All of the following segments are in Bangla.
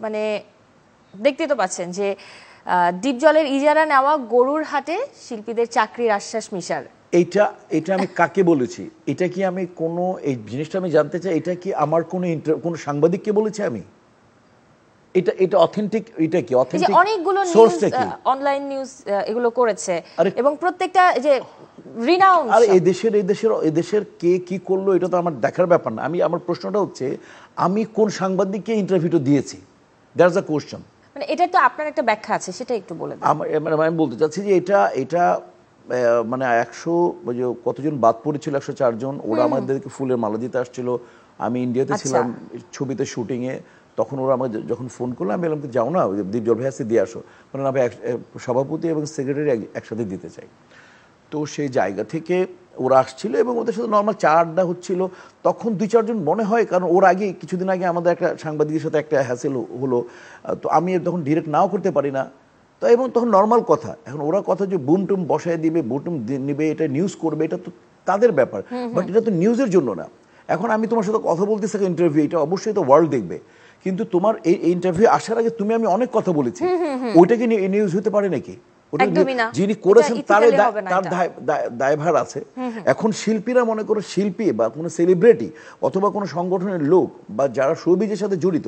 মানে দেখতে তো পাচ্ছেন যে ডিপ জলের ইজারা নেওয়া গরুর হাটে শিল্পীদের চাকরির আশ্বাস মিশার। এইটা এটা আমি কাকে বলেছি? এটা কি আমি কোনো এই জিনিসটা আমি জানতে চাই, এটা কি আমার কোনো সাংবাদিককে বলেছি আমি? এটা এটা অথেন্টিক, এটা কি অথেন্টিক? অনেকগুলো নিউজ অনলাইন নিউজ এগুলো করেছে এবং প্রত্যেকটা যে রিনাউন্ড। আর এই দেশের কে কি করলো এটা তো আমার দেখার ব্যাপার না। আমার প্রশ্নটা হচ্ছে আমি কোন সাংবাদিককে ইন্টারভিউটা দিয়েছি, দ্যাটস দ্য কোশ্চেন। মানে এটা তো আপনার একটা ব্যাখ্যা আছে, সেটা একটু বলে দেন। আমি বলতে চাচ্ছি যে এটা মানে 100 কতজন বাদ পড়েছিল, 104 জন। ওরা আমাদেরকে ফুলের মালা দিতে আসছিল। আমি ইন্ডিয়াতে ছিলাম ছবিতে শুটিংয়ে, তখন ওরা আমাকে যখন ফোন করলো আমি বললাম যাও না দীপ জল ভাই দিয়ে আসো, মানে আমি সভাপতি এবং সেক্রেটারি একসাথে দিতে চাই। তো সেই জায়গা থেকে ওরা আসছিল এবং ওদের সাথে নর্মাল চা আড্ডা হচ্ছিল। তখন 2-4 জন মনে হয়, কারণ ওর আগে কিছুদিন আগে আমাদের একটা সাংবাদিকের সাথে একটা হ্যাসেল হলো, তো আমি তখন ডিরেক্ট নাও করতে পারি না। তো এবং তখন নর্মাল কথা, এখন ওরা কথা যে বুম টুম বসায় দিবে, বুটুম নিবে, এটা নিউজ করবে, এটা তো তাদের ব্যাপার, বাট এটা তো নিউজের জন্য না। এখন আমি তোমার সাথে কথা বলতেছি ইন্টারভিউ, এটা অবশ্যই তো ওয়ার্ল্ড দেখবে, কিন্তু তোমার এই ইন্টারভিউ আসার আগে আমি অনেক কথা বলেছি, ওইটা কি নিউজ হতে পারে নাকি? যিনি করেছেন তার দায়ভার আছে। এখন শিল্পীরা মনে করো, শিল্পী বা কোনো সেলিব্রিটি অথবা কোনো সংগঠনের লোক বা যারা শোবিজের সাথে জড়িত,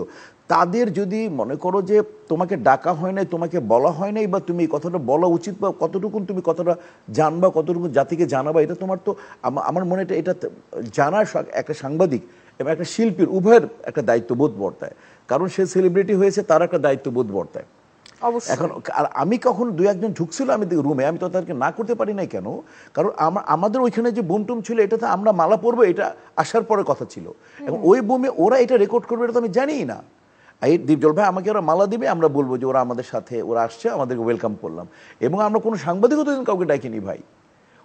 তাদের যদি মনে করো যে তোমাকে ডাকা হয় নাই, তোমাকে বলা হয় নাই, বা তুমি এই কথাটা বলা উচিত, বা কতটুকু তুমি কথাটা জানবা, কতটুকু জাতিকে জানাবা, এটা তোমার তো আমার মনে এটা জানার একটা সাংবাদিক এবং একটা শিল্পীর উভয়ের একটা দায়িত্ববোধ বর্তায়, কারণ সে সেলিব্রিটি হয়েছে, তার একটা দায়িত্ববোধ বর্তায়। এখন আর আমি কখন 2-1 জন ঢুকছিল আমি রুমে, আমি তো তাদেরকে না করতে পারি নাই। কেন? কারণ আমাদের ওইখানে যে বুমটুম ছিল, এটাতে আমরা মালা পরবো, এটা আসার পরে কথা ছিল, এবং ওই বুমে ওরা এটা রেকর্ড করবে এটা তো আমি জানিই না। এই দীপজল ভাই আমাকে ওরা মালা দিবে, আমরা বলবো যে ওরা আমাদের সাথে, ওরা আসছে, আমাদেরকে ওয়েলকাম করলাম, এবং আমরা কোনো সাংবাদিকও তো কাউকে ডাকিনি ভাই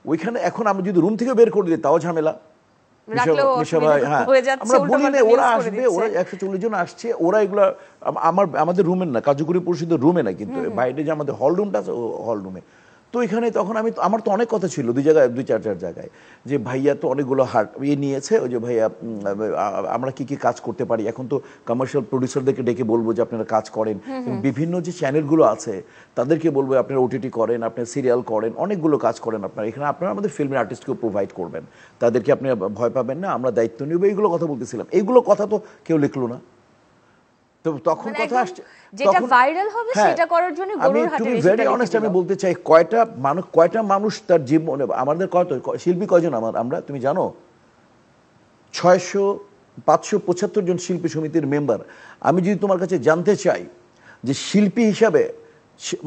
ওইখানে। এখন আমি যদি রুম থেকে বের করে দিই তাও ঝামেলা। আমরা বলি না, ওরা আসবে, ওরা 140 জন আসছে, ওরা এগুলা আমাদের রুমের না, কার্যকরী পরিষদের রুমে না, কিন্তু বাইরে যে আমাদের হল রুমটা আছে, হল রুমে। তো এখানে তখন আমার তো অনেক কথা ছিল 2-4 জায়গায়, যে ভাইয়া তো অনেকগুলো হার্ট নিয়েছে, ওই যে ভাইয়া আমরা কি কি কাজ করতে পারি। এখন তো কমার্শিয়াল প্রডিউসারদেরকে ডেকে বলবো যে আপনারা কাজ করেন, বিভিন্ন যে চ্যানেলগুলো আছে তাদেরকে বলবো আপনারা ওটিটি করেন, আপনারা সিরিয়াল করেন, অনেকগুলো কাজ করেন আপনারা এখানে, আপনারা আমাদের ফিল্মের আর্টিস্টকেও প্রোভাইড করবেন, তাদেরকে আপনারা ভয় পাবেন না, আমরা দায়িত্ব নিব, এইগুলো কথা বলতেছিলাম। এইগুলো কথা তো কেউ লিখলো না। তো তখন কথা আসছে যেটা ভাইরাল হবে সেটা করার জন্য গরুর হাটে ভেরি অনেস্ট আমি বলতে চাই, কয়টা মানুষ তার জীবনে, আমাদের শিল্পী কয়জন আমরা তুমি জানো? 575 জন শিল্পী সমিতির মেম্বার। আমি যদি তোমার কাছে জানতে চাই যে শিল্পী হিসাবে,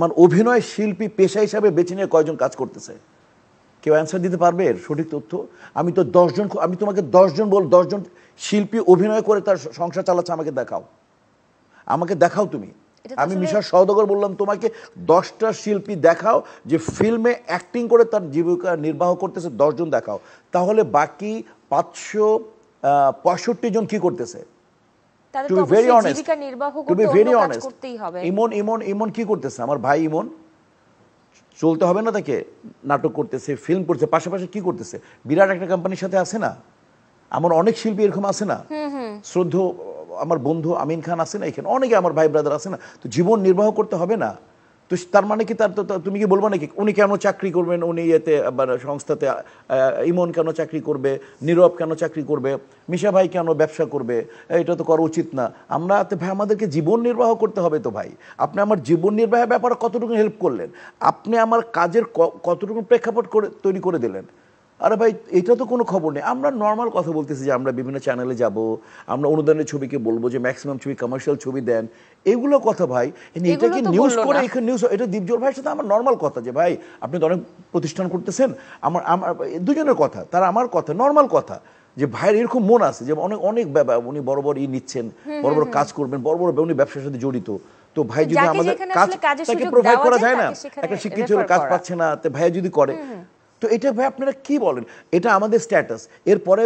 মানে অভিনয় শিল্পী পেশা হিসাবে বেছে নিয়ে কয়জন কাজ করতেছে, কেউ অ্যান্সার দিতে পারবে এর সঠিক তথ্য? আমি তো 10 জন, আমি তোমাকে 10 জন শিল্পী অভিনয় করে তার সংসার চালাচ্ছে, আমাকে দেখাও তুমি। আমি মিশা সওদাগর বললাম তোমাকে 10টা শিল্পী দেখাও যে ফিল্মে অ্যাক্টিং করে তার জীবিকা নির্বাহ করতেছে, 10 জন দেখাও, তাহলে বাকি 565 জন কি করতেছে? ইমন কি করতেছে? আমার ভাই ইমন চলতে হবে না তাকে, নাটক করতেছে, ফিল্ম করছে, পাশাপাশি কি করতেছে? বিরাট একটা কোম্পানির সাথে আছে না? আমার অনেক শিল্পী এরকম আছে না? শ্রদ্ধ আমার বন্ধু আমিন খান আছে না, এখানে অনেকে আমার ভাই ব্রাদার আছে না? তো জীবন নির্বাহ করতে হবে না? তো তার মানে কি তুমি কি বলবো নাকি উনি কেন চাকরি করবেন, উনি এতে সংস্থাতে, ইমন কেন চাকরি করবে, নীরব কেন চাকরি করবে, মিশা ভাই কেন ব্যবসা করবে? এটা তো করা উচিত না। আমরা ভাই আমাদেরকে জীবন নির্বাহ করতে হবে। তো ভাই আপনি আমার জীবন নির্বাহের ব্যাপারে কতটুকু হেল্প করলেন? আপনি আমার কাজের কতটুকু প্রেক্ষাপট তৈরি করে দিলেন? আরে ভাই এটা তো কোনো খবর নেই। আমরা নর্মাল কথা বলতেছি যে আমরা বিভিন্ন চ্যানেলে যাব, আমরা অনুদানের ছবিকে বলবো যে ম্যাক্সিমাম ছবি কমার্শিয়াল ছবি দেন, এগুলো কথা ভাই। এটা কি নিউজ করে এখানে নিউজ? এটা দীপজল ভাইয়ের সাথে আমার নর্মাল কথা যে ভাই আপনি তো অনেক প্রতিষ্ঠান করতেছেন, আমার দুজনের কথা, তারা আমার কথা, নর্মাল কথা, যে ভাইয়ের এরকম মন আছে যে অনেক উনি বড় বড় নিচ্ছেন, বড় বড় কাজ করবেন, বড় বড় উনি ব্যবসার সাথে জড়িত। তো ভাই যদি আমাদের কাজটাকে প্রোভাইড করা যায় না, একটা শিক্ষিত ছেলে কাজ পাচ্ছে না, তো ভাই যদি করে, তো এটা ভাই আপনারা কি বলেন? এটা আমাদের স্ট্যাটাস। এরপরে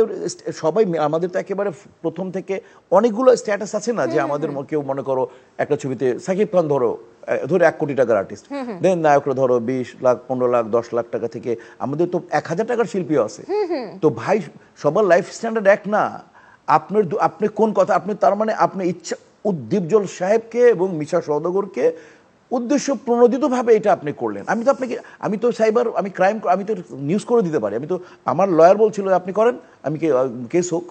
সবাই আমাদের তো একেবারে প্রথম থেকে অনেকগুলো স্ট্যাটাস আছে না, যে আমাদের কেউ মনে করো একটা ছবিতে সাকিব খান ধরো 1 কোটি টাকার আর্টিস্ট, দেন নায়করা ধরো 20 লাখ 15 লাখ 10 লাখ টাকা থেকে, আমাদের তো 1000 টাকার শিল্পীও আছে। তো ভাই সবার লাইফ স্ট্যান্ডার্ড এক না। আপনি কোন কথা, আপনি তার মানে আপনি ইচ্ছা দীপজল সাহেবকে এবং মিশা সওদাগরকে উদ্দেশ্য প্রণোদিতভাবে এটা আপনি করলেন। আমি তো সাইবার, আমি তো নিউজ করে দিতে পারি, আমি তো, আমার লয়ার বলছিল আপনি করেন, আমি কেস হোক।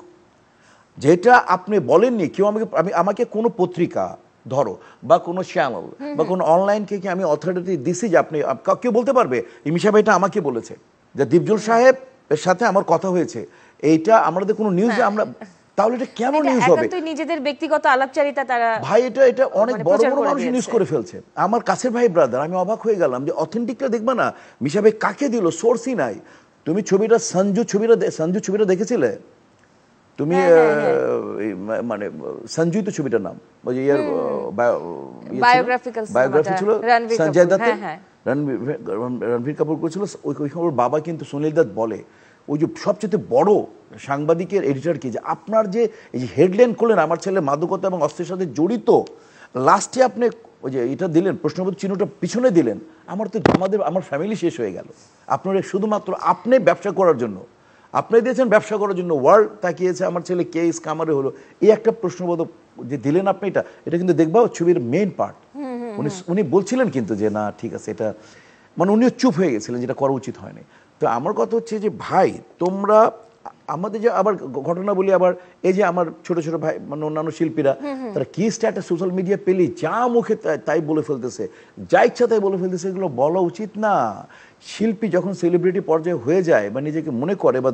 যেটা আপনি বলেননি, কেউ আমাকে কোনো পত্রিকা ধরো বা কোনো চ্যানেল বা কোনো অনলাইনকে কি আমি অথরিটি দিছি যে আপনি, কেউ বলতে পারবে ইমি সাহেব এটা আমাকে বলেছে যে দীপজল সাহেব এর সাথে আমার কথা হয়েছে, এইটা আমাদের কোনো নিউজে আমরা, তাহলে এটা কেন নিউজ হবে? নিজেদের ব্যক্তিগত আলাপচারিতা তারা, ভাই এটা অনেক বড় বড় মানুষ নিউজ করে ফেলছে। আমার কাছের ভাই ব্রাদার, আমি অবাক হয়ে গেলাম যে অথেন্টিকটা দেখবা না, মিশা ভাই কাকে দিল, সোর্সই নাই। তুমি সঞ্জু ছবিটা দেখেছিলে তুমি? মানে সঞ্জুই তো ছবিটার নাম, ওই ইয়ার বায়োগ্রাফি ছিল সঞ্জয় দত্তের, রণবীর কাপুর করেছিল। ওই খবর বাবা কিন্তু সুনীল দত্ত বলে, ওই যে সবচেয়ে বড় সাংবাদিকের এডিটরকে, যে আপনার যে এই যে হেডলাইন করলেন আমার ছেলে মাদকতা এবং অস্ত্রের সাথে জড়িত, লাস্টে আপনি ওই যে এটা দিলেন, প্রশ্নবোধক চিহ্নটা পিছনে দিলেন, আমার ফ্যামিলি শেষ হয়ে গেল। আপনার শুধুমাত্র আপনি ব্যবসা করার জন্য, আপনি দিয়েছেন ব্যবসা করার জন্য, ওয়ার্ল্ড তাকিয়েছে আমার ছেলে কেস কামারে হলো, এই একটা প্রশ্নবোধক যে দিলেন আপনি, এটা কিন্তু দেখবা ছবির মেইন পার্ট। উনি বলছিলেন কিন্তু যে না ঠিক আছে, এটা মানে উনিও চুপ হয়ে গেছিলেন, যেটা করা উচিত হয়নি। তো আমার কথা হচ্ছে যে ভাই, তোমরা আমাদের যে আবার ঘটনা বলি, আবার এই যে আমার ছোট ছোট ভাই মানে অন্যান্য শিল্পীরা, তারা কি স্ট্যাটাস সোশ্যাল মিডিয়া পেলেই যা মুখে তাই বলে ফেলতেছে, যা ইচ্ছা তাই বলে ফেলতেছে, এগুলো বলা উচিত না। শিল্পী যখন সেলিব্রিটি পর্যায়ে হয়ে যায় বা নিজেকে মনে করে, বা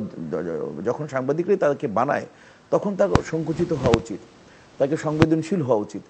যখন সাংবাদিকরাই তাকে বানায়, তখন তাকে সংকুচিত হওয়া উচিত, তাকে সংবেদনশীল হওয়া উচিত।